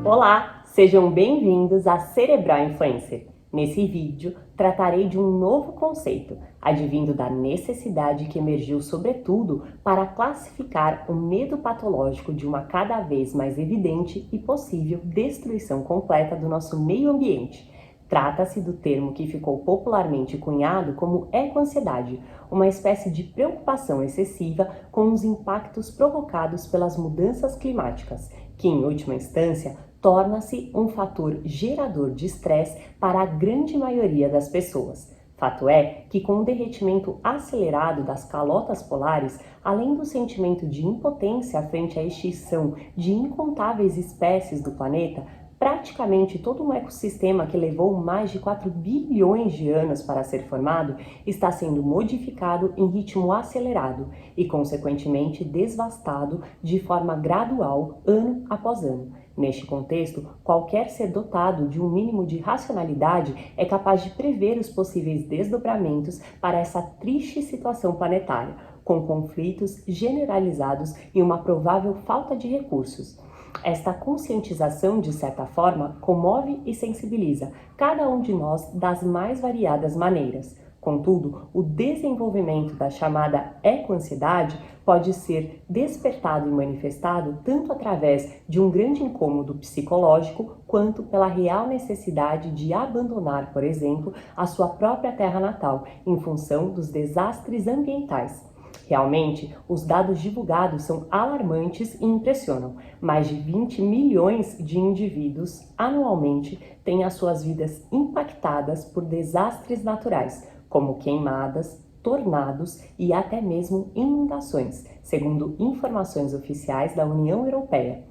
Olá, sejam bem-vindos a Cerebral Influencer. Nesse vídeo, tratarei de um novo conceito, advindo da necessidade que emergiu sobretudo para classificar o medo patológico de uma cada vez mais evidente e possível destruição completa do nosso meio ambiente. Trata-se do termo que ficou popularmente cunhado como ecoansiedade, uma espécie de preocupação excessiva com os impactos provocados pelas mudanças climáticas, que, em última instância, torna-se um fator gerador de estresse para a grande maioria das pessoas. Fato é que, com o derretimento acelerado das calotas polares, além do sentimento de impotência frente à extinção de incontáveis espécies do planeta, praticamente todo um ecossistema que levou mais de 4 bilhões de anos para ser formado está sendo modificado em ritmo acelerado e, consequentemente, devastado de forma gradual, ano após ano. Neste contexto, qualquer ser dotado de um mínimo de racionalidade é capaz de prever os possíveis desdobramentos para essa triste situação planetária, com conflitos generalizados e uma provável falta de recursos. Esta conscientização, de certa forma, comove e sensibiliza cada um de nós das mais variadas maneiras. Contudo, o desenvolvimento da chamada ecoansiedade pode ser despertado e manifestado tanto através de um grande incômodo psicológico, quanto pela real necessidade de abandonar, por exemplo, a sua própria terra natal, em função dos desastres ambientais. Realmente, os dados divulgados são alarmantes e impressionam. Mais de 20 milhões de indivíduos anualmente têm as suas vidas impactadas por desastres naturais, como queimadas, tornados e até mesmo inundações, segundo informações oficiais da União Europeia.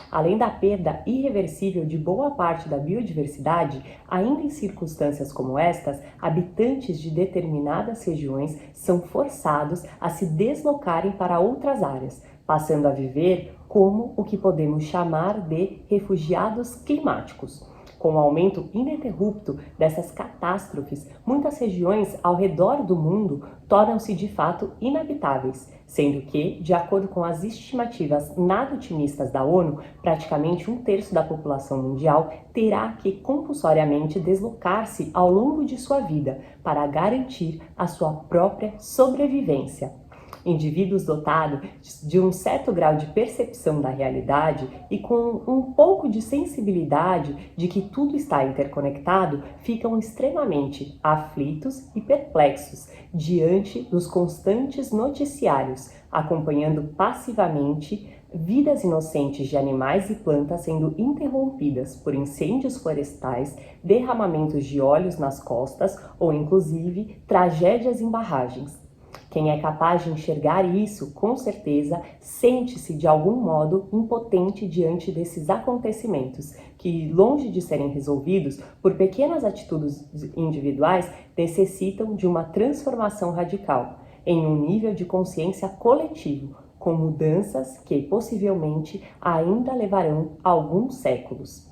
Além da perda irreversível de boa parte da biodiversidade, ainda em circunstâncias como estas, habitantes de determinadas regiões são forçados a se deslocarem para outras áreas, passando a viver como o que podemos chamar de refugiados climáticos. Com o aumento ininterrupto dessas catástrofes, muitas regiões ao redor do mundo tornam-se de fato inabitáveis, sendo que, de acordo com as estimativas nada otimistas da ONU, praticamente 1/3 da população mundial terá que compulsoriamente deslocar-se ao longo de sua vida para garantir a sua própria sobrevivência. Indivíduos dotados de um certo grau de percepção da realidade e com um pouco de sensibilidade de que tudo está interconectado, ficam extremamente aflitos e perplexos diante dos constantes noticiários, acompanhando passivamente vidas inocentes de animais e plantas sendo interrompidas por incêndios florestais, derramamentos de óleos nas costas ou, inclusive, tragédias em barragens. Quem é capaz de enxergar isso, com certeza, sente-se de algum modo impotente diante desses acontecimentos, que, longe de serem resolvidos por pequenas atitudes individuais, necessitam de uma transformação radical, em um nível de consciência coletivo, com mudanças que, possivelmente, ainda levarão alguns séculos.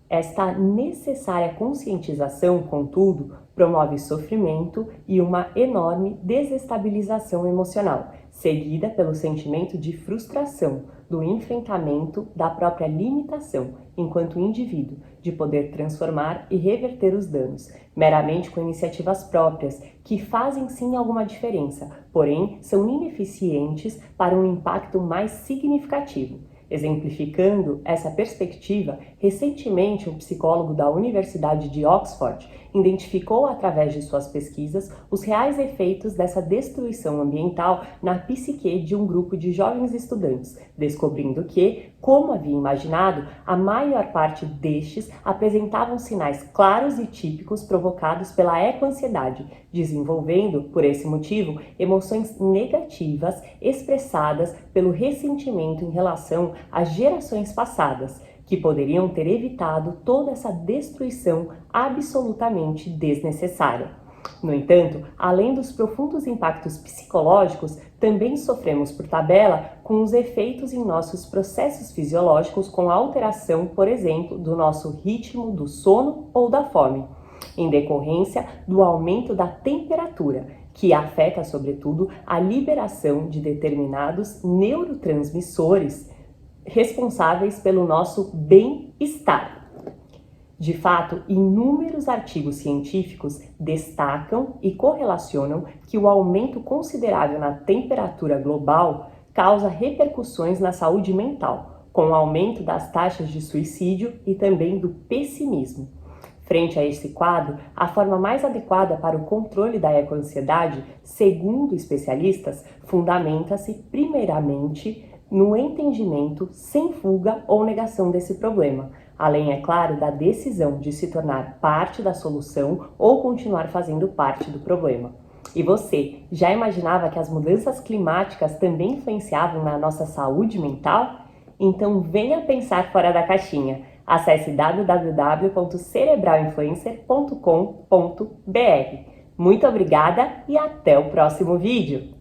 Esta necessária conscientização, contudo, promove sofrimento e uma enorme desestabilização emocional, seguida pelo sentimento de frustração, do enfrentamento da própria limitação, enquanto indivíduo, de poder transformar e reverter os danos, meramente com iniciativas próprias, que fazem sim alguma diferença, porém são ineficientes para um impacto mais significativo. Exemplificando essa perspectiva, recentemente um psicólogo da Universidade de Oxford identificou através de suas pesquisas os reais efeitos dessa destruição ambiental na psique de um grupo de jovens estudantes, descobrindo que, como havia imaginado, a maior parte destes apresentavam sinais claros e típicos provocados pela ecoansiedade, desenvolvendo, por esse motivo, emoções negativas expressadas pelo ressentimento em relação às gerações passadas, que poderiam ter evitado toda essa destruição absolutamente desnecessária. No entanto, além dos profundos impactos psicológicos, também sofremos por tabela com os efeitos em nossos processos fisiológicos, com a alteração, por exemplo, do nosso ritmo do sono ou da fome, em decorrência do aumento da temperatura, que afeta, sobretudo, a liberação de determinados neurotransmissores responsáveis pelo nosso bem-estar. De fato, inúmeros artigos científicos destacam e correlacionam que o aumento considerável na temperatura global causa repercussões na saúde mental, com o aumento das taxas de suicídio e também do pessimismo. Frente a esse quadro, a forma mais adequada para o controle da ecoansiedade, segundo especialistas, fundamenta-se primeiramente no entendimento sem fuga ou negação desse problema, além, é claro, da decisão de se tornar parte da solução ou continuar fazendo parte do problema. E você, já imaginava que as mudanças climáticas também influenciavam na nossa saúde mental? Então venha pensar fora da caixinha. Acesse www.cerebralinfluencer.com.br. Muito obrigada e até o próximo vídeo!